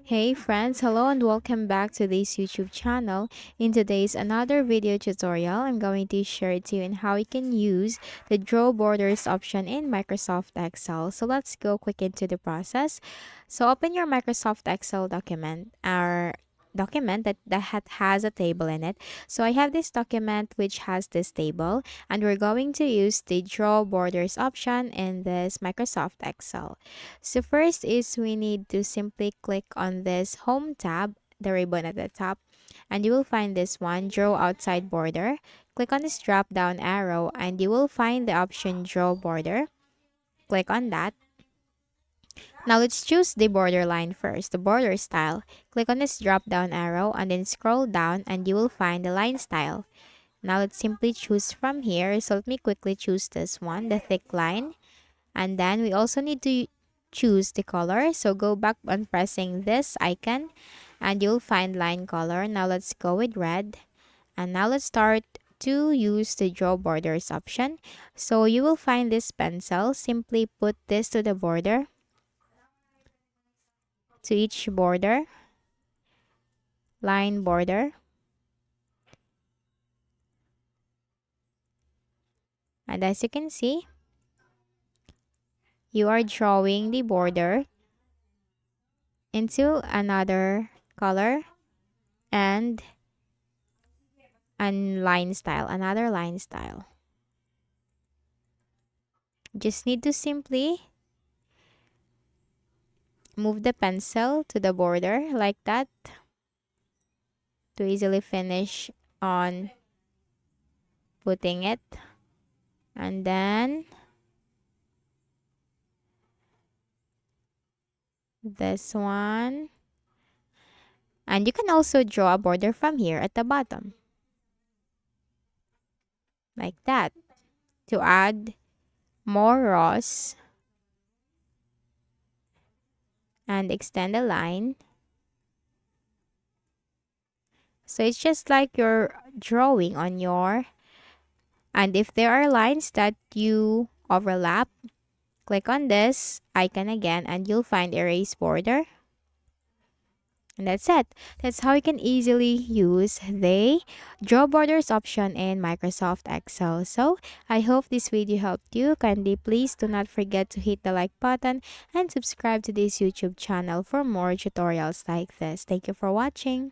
Hey friends, hello and welcome back to this YouTube channel. In today's another video tutorial, I'm going to share to you on how you can use the draw borders option in Microsoft Excel. So let's go quick into the process. So open your Microsoft Excel document, our document that has a table in it. So I have this document which has this table, and we're going to use the draw borders option in this Microsoft Excel. So first is we need to simply click on this home tab, the ribbon at the top, and you will find this one, draw outside border. Click on this drop down arrow and you will find the option draw border. Click on that. Now let's choose the border line first, the border style. Click on this drop down arrow and then scroll down and you will find the line style. Now let's simply choose from here. So let me quickly choose this one, the thick line. And then we also need to choose the color. So go back on pressing this icon and you'll find line color. Now let's go with red. And now let's start to use the draw borders option. So you will find this pencil. Simply put this to the border, to each border, line border. And as you can see, you are drawing the border into another color and line style, another line style. Just need to simply move the pencil to the border like that to easily finish on putting it. And then this one. And you can also draw a border from here at the bottom. Like that. To add more rows and extend the line. So it's just like you're drawing on your, and if there are lines that you overlap, click on this icon again and you'll find erase border. And that's it. That's how you can easily use the draw borders option in Microsoft Excel. So I hope this video helped you. Kindly please do not forget to hit the like button and subscribe to this YouTube channel for more tutorials like this. Thank you for watching.